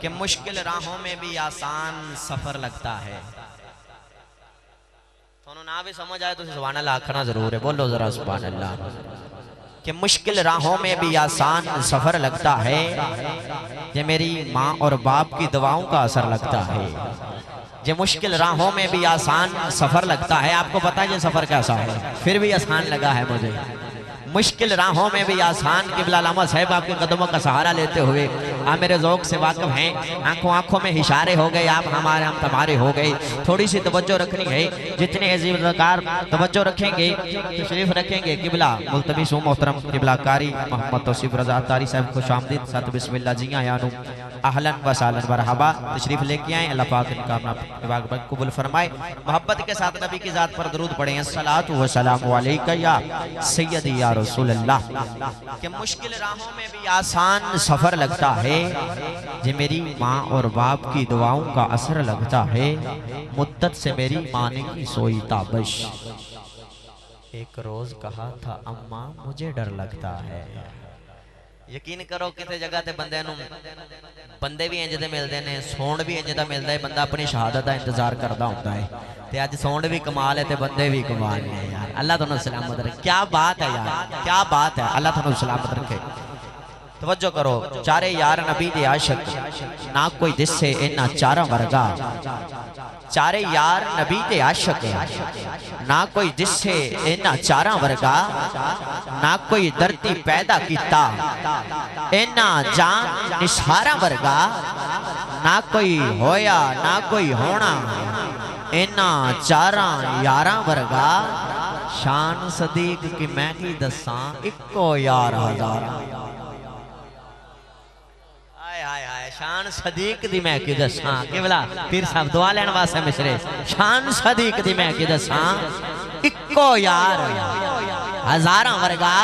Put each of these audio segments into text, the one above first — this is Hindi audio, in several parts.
कि मुश्किल राहों में भी आसान सफर लगता है। तो ना भी समझ आए तो सुभान अल्लाह आखना जरूर है, बोलो जरा सुभान अल्लाह। कि मुश्किल राहों में भी आसान सफर लगता है, ये मेरी माँ और बाप की दुआओं का असर लगता है। ये मुश्किल राहों में भी आसान सफर लगता है। आपको पता है ये सफर कैसा है, फिर भी आसान लगा है मुझे। मुश्किल राहों में भी आसान किबला लामा साहब आपके कदमों का सहारा लेते हुए आप मेरे ज़ौक़ से वाकिफ़ हैं। आंखों आंखों में इशारे हो गए, आप हमारे हम तुम्हारे हो गए। थोड़ी सी तवज्जो रखनी है, जितने अज़ीज़-कार तवज्जो रखेंगे तशरीफ़ रखेंगे। किबला मुल्तमिस मोहतरम किबला कारी मोहम्मद तौसीफ़ रज़ा तारी साहब खुश आमदीद साथ बिस्मिल्लाह जिया यानू अहलन व सहलन मरहबा तशरीफ़ लेके आए। अल्लाह पाक इनका कबूल फरमाए। मोहब्बत के साथ नबी की ज़ात पर दरूद पढ़ें। अस्सलातु व सलामु अलैका या सय्यदी या रसूल अल्लाह। कि मुश्किल राहों में भी आसान सफर लगता है, ये मेरी माँ और बाप की दुआओं का असर लगता है। मुद्दत से मेरी माँ ने की सोई ताबश। एक रोज कहा था अम्मा मुझे डर लगता है। यकीन करो किसी जगह ते बंदे भी इंज दे मिलते हैं, सौण भी इंज दा मिलता है। बंदा अपनी शहादत का इंतजार करता होता है, ते अज सौण भी कमाल है ते बंदे भी कमाल है यार। अल्लाह तुहानू सलामत रखे। क्या बात है यार, क्या बात है। अल्लाह तुहानू सलामत रखे। तवज्जो करो, चारे यार नबी दे आशिक ना कोई दिसे इन्ना चारा वर्गा। चारे यार नबी दे आशिक ना कोई दिसे इन्ना चारा वर्गा। ना कोई धरती पैदा किता इन्ना जान निसारा वर्गा। ना कोई होया ना कोई होना इन्ना चारा यारा वर्गा। शान सदीक की मैं की दसा इको यार हजारा। शान सदीक दी मैं की दसा किबला पीर साहब दुआ लैन वास्ते मिसरे। शान सदीक दी मैं की दसा इको यार हजारा वर्गा।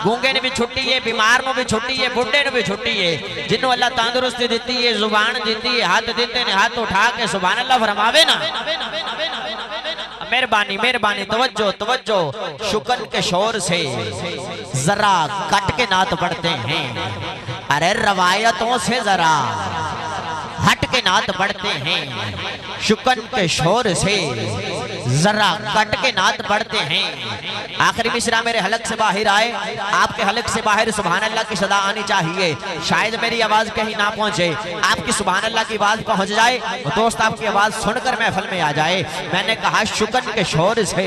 गूंगे ने भी छुट्टी है, बीमार नु भी छुट्टी है, बुढ़े ने भी छुट्टी है। जिन्हों अल्लाह तंदुरुस्ती दी है, जुबान दी है, हाथ देते ने हाथ उठा के सुभान अल्लाह फरमावे ना। मेहरबानी मेहरबानी तवज्जो तवज्जो। शुक्र के शोर से जरा कट के नात पढ़ते हैं। अरे रवायतों से जरा हट के नात पढ़ते हैं। शुक्र के शोर से जरा कट के नात पढ़ते हैं। आखिरी मिसरा मेरे हलक से बाहर आए, आपके हलक से बाहर सुभान अल्लाह की सदा आनी चाहिए। शायद मेरी आवाज कहीं ना पहुंचे, आपकी सुभान अल्लाह की आवाज पहुंच जाए, दोस्त आपकी आवाज सुनकर महफिल में आ जाए। मैंने कहा शुक्र के शोर से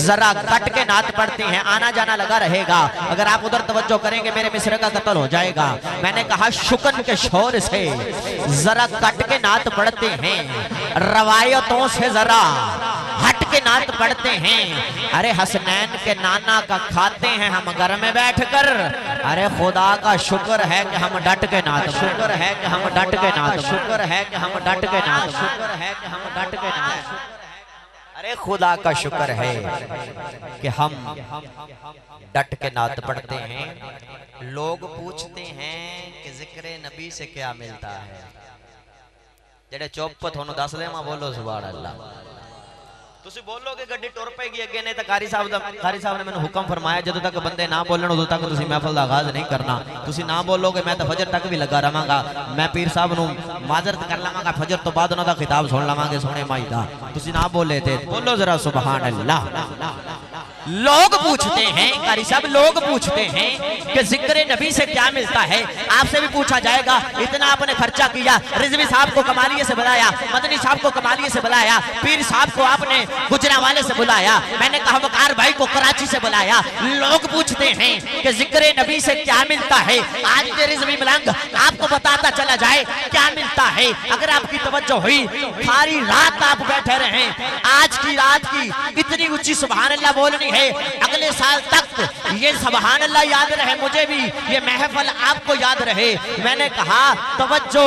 जरा कट के नात पढ़ते हैं। आना जाना लगा रहेगा, अगर आप उधर तवज्जो करेंगे मेरे मिसरे का कत्ल हो जाएगा। मैंने कहा शुक्र के शोर से जरा कट के नात पढ़ते हैं। रवायतों से जरा हट के नात पढ़ते हैं। अरे हसनैन के नाना का खाते हैं हम घर में बैठकर। अरे खुदा का शुक्र है कि हम डट के नात, शुक्र है कि हम डट के नात, शुक्र है कि हम डट के नात, शुक्र है कि हम डट के नात। अरे खुदा का शुक्र है कि हम डट के नात पढ़ते हैं। लोग पूछते हैं कि जिक्र नबी से क्या मिलता है। जेड़े चुप थोनू दस देवां, बोलो सुभान अल्लाह। तुसी बोलोगे गड्डी टुर पेगी अगे ने। तो कारी साहब ने मैंने हुक्म फरमाया जदों तक बंदे ना बोलन उदों तक तुसी महफिल दा आगाज नहीं करना। तुसी ना बोलोगे मैं तो फजर तक भी लगा रहांगा। मैं पीर साहब नू माजरत कर लवांगा, फजर तो बाद उन्हां दा खिताब सुन लवांगे सोने माई दा। तुसी ना बोले थे, बोलो जरा सुभान अल्लाह। लोग पूछते हैं, कारी साहब लोग पूछते हैं कि जिक्र नबी से क्या मिलता है। आपसे भी पूछा जाएगा, इतना आपने खर्चा किया, रिजवी साहब को कमालिये से बुलाया, मदनी साहब को कमालिये से बुलाया, पीर साहब को आपने गुजरांवाले से बुलाया, मैंने कहा वकार भाई को कराची से बुलाया। लोग पूछते हैं कि जिक्र नबी से क्या मिलता है। आज के रिजवी मलंग आपको बताता चला जाए क्या मिलता है। अगर आपकी तवज्जो हुई, सारी रात आप बैठे रहे, आज की रात की इतनी ऊंची सुभान अल्लाह बोलनी है। अगले साल तक ये सुभान अल्लाह याद रहे, मुझे भी ये महफिल आपको याद रहे। मैंने कहा तवज्जो,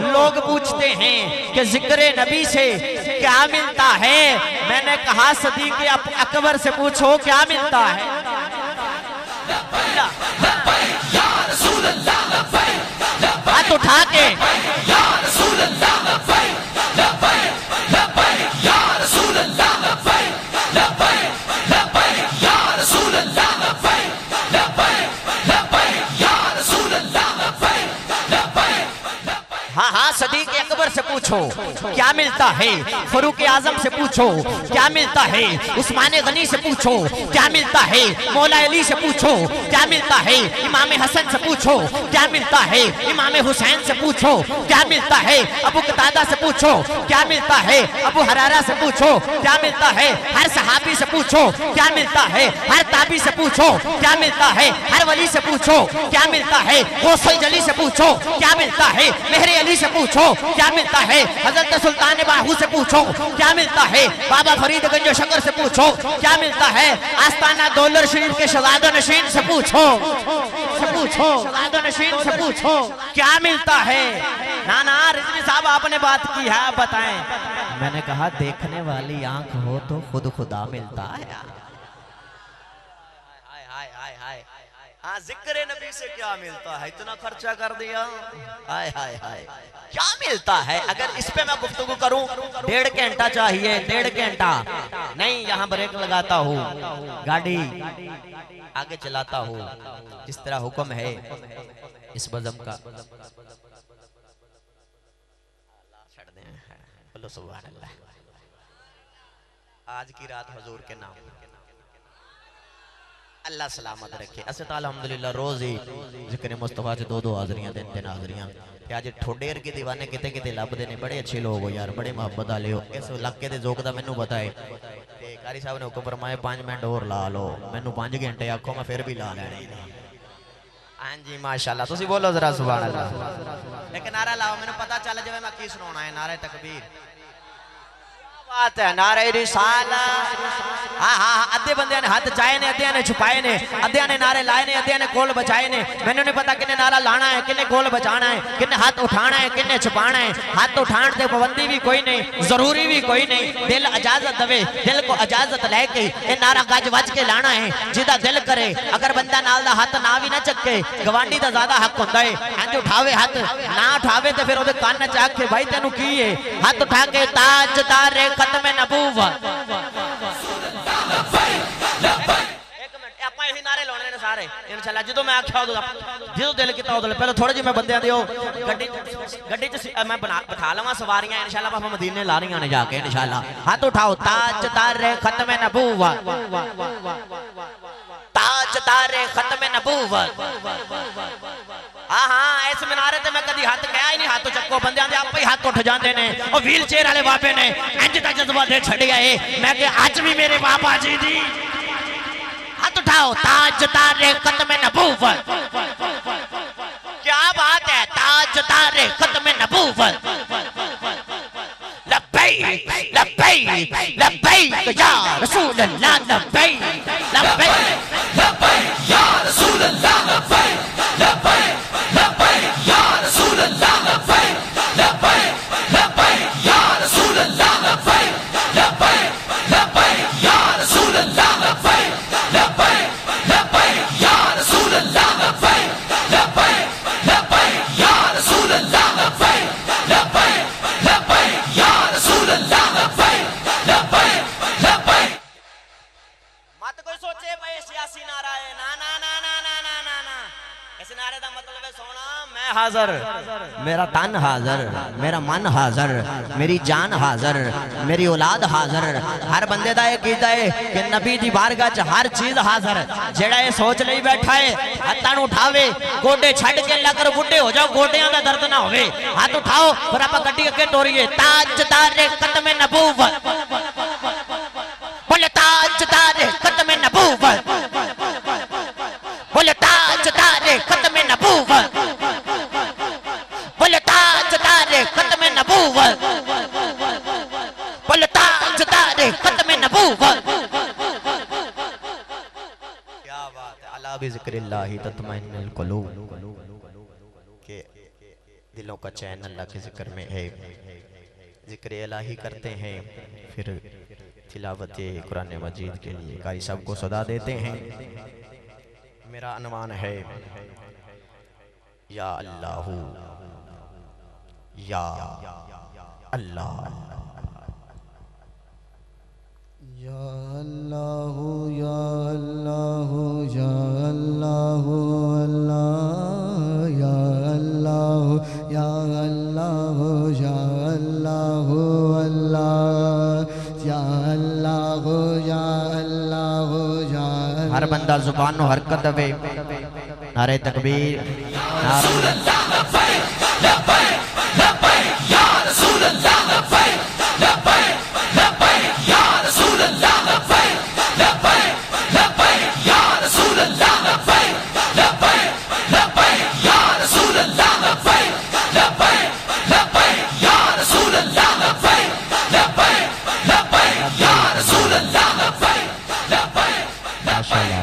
लोग पूछते हैं कि जिक्र नबी से क्या मिलता है। मैंने कहा सदीक अकबर से पूछो क्या मिलता है। हाथ उठा के हाँ हाँ, सदीक अकबर से पूछो क्या मिलता है, फरूक आजम से पूछो क्या मिलता है, उस्मान गनी से पूछो क्या मिलता है, मौला अली से पूछो क्या मिलता है, इमाम हसन से पूछो क्या मिलता है, इमाम हुसैन से पूछो क्या मिलता है, अबू कतादा से पूछो क्या मिलता है, अबू हरारा से पूछो क्या मिलता है, हर सहाबी से पूछो क्या मिलता है, हर ताबी से पूछो क्या मिलता है, हर वली से पूछो क्या मिलता है, गौसल जली से पूछो क्या मिलता है, मेहरे अली से पूछो क्या मिलता है, हजरत सुल्तान बाहू से पूछो क्या मिलता है, बाबा फरीदगंज शकर से पूछो क्या मिलता है, आस्ताना दौलत शरीफ के शहादत नशीन से पूछो शहादत नशीन से पूछो क्या मिलता है। ना ना रिजवी साहब आपने बात की है, आप बताएं। मैंने कहा देखने वाली आंख हो तो खुद खुदा मिलता है। हाँ, जिक्र नबी से क्या मिलता है, इतना खर्चा कर दिया, हाय हाय हाय, क्या मिलता है। अगर इस पे मैं गुफ्तगू करूं 1.5 घंटा चाहिए, 1.5 घंटा नहीं। यहाँ ब्रेक लगाता हूँ, गाड़ी आगे चलाता हूँ, जिस तरह हुक्म है इस बज़म का। बोलो सुभान अल्लाह। आज की रात हुजूर के नाम अल्लाह सलामत रखे। असत अल्हम्दुलिल्लाह रोज ही जिक्र मुस्तफा से 2-2 हाजरियां देते हाजरियां ते अज ठोडेर के दीवाने किते किते लभदे ने। बड़े अच्छे लोग हो यार, बड़े मोहब्बत वाले हो। इस इलाके दे जोक दा मैनू पता है ते कारी साहब ने हुक्म फरमाया 5 मिनट और ला लो। मैनू 5 घंटे आखो मैं फिर भी ला लेने। हां जी माशाल्लाह, तुसी बोलो जरा सुभान अल्लाह। एक नारा लाओ, मैनू पता चल जावे मैं की सुनाना है। नारे तकबीर, बात है, नारे रिसाला। हाँ हाँ, अद्धे बंदे ने हाथ चाए ने, अद्धे ने छुपाए ने, अद्धे ने नारे लाए ने, अद्धे ने कोल बचाए ने। मैंने नहीं पता किन्ने नारा लाना है, किन्ने कोल बचाना है, किन्ने हाथ उठाना है, किन्ने छुपाना है। हाथ उठाने से पाबंदी भी कोई नहीं, जरूरी भी कोई नहीं। दिल इजाजत दवे, दिल को इजाजत लेके ये नारा गज वज के लाना है जिदा दिल करे। अगर बंदा नाल दा हाथ ना भी ना चक्के, गवांडी दा ज्यादा हक होता है। इंज उठावे हाथ, ना उठावे तो फिर ओदे कान च आखे भाई तेनू की है। हाथ उठा के ताजदार खत्म नबूवत। एक मिनट, आप यही नारे लाने ने सारे इंशाल्लाह। जो मैं आख्या जो दिल किता उदल पहले थोड़े जी मैं बंदे दियो गड्डी च मैं बैठा लवां सवारियां इंशाल्लाह। पापा मदीने ला रही ने जाके इंशाल्लाह। हाथ उठाओ, ताजदार खत्म नबूवत, ताजदार खत्म नबूवत। हाँ हाँ, इस मीनारे ते मैं कदी हाथ गया ही नहीं। हाथ चक्को, बंदे आंदे आपे ही हाथ उठ जाते ने। और व्हील चेयर वाले बाबे ने इंज दा जज्बा दे छड़िया है। मैं कहा आज भी मेरे बाबा जी दी। हाथ उठाओ, ताजदार खत्म नबूवत। क्या बात है, ताजदार खत्म नबूवत। लब्बैक लब्बैक लब्बैक या रसूल अल्लाह, लब्बैक लब्बैक लब्बैक या रसूल अल्लाह, लब्बैक लब्बैक लब्बैक या रसूल अल्लाह, लब्बैक लब्बैक लब्बैक या रसूल अल्लाह, लब्बैक लब्बैक लब्बैक या रसूल अल्लाह, लब्बैक लब्बैक लब्बैक या रसूल अल्लाह, लब्बैक लब्बैक लब्बैक या रसूल अल्लाह, लब्बैक लब्बैक लब्बैक या रसूल अल्लाह, लब्बैक लब्बैक लब्बैक। मत कोई सोचे भाई सियासी नारा है, ना ना ना ना ना ना ना ना। इस नारे का मतलब है सोना मैं हाजिर, मेरा तन हाजिर, मेरा मन हाजिर, मेरी जान हाजिर, मेरी औलाद हाजिर। हर बंदे का एक कीता है कि नबी दी बारगाह च हर चीज हाजिर। जेड़ा ये सोच नहीं बैठा है हाथां नूं उठावे, गोडे छड़ के अल्लाह कर बुढ़े हो जाओ, गोडियां दा दर्द ना होवे। हाथ उठाओ फिर आपां गड्डी अगे टोरीए। ताजदार खत्म नबूवत, बोले ताजदार खत्म नबूवत, बोले ताजदार खत्म नबूवत, बोले ताजदार खत्म नबूवत, बोले ताजदार खत्म नबूवत। क्या बात है, अला बिज़िक्रिल्लाहि तत्मइन्नुल कुलूब। के दिलों का चैन अल्लाह के जिक्र में है। जिक्र इलाही करते हैं, फिर तिलावत कुरान मजीद के लिए कारी साहब को सदा देते हैं। मेरा अनुमान है या अल्लाह या अल्लाह या अल्लाह या अल्लाह या अल्लाह अल्लाह या अल्लाह या अल्लाह या अल्लाह अल्लाह या अल्लाह या अल्लाह या अल्लाह। हर बंदा जुबान नो हरकत दे। नारे तकबीर, नारे या रसूल अल्लाह, लब्बैक लब्बैक या रसूल अल्लाह।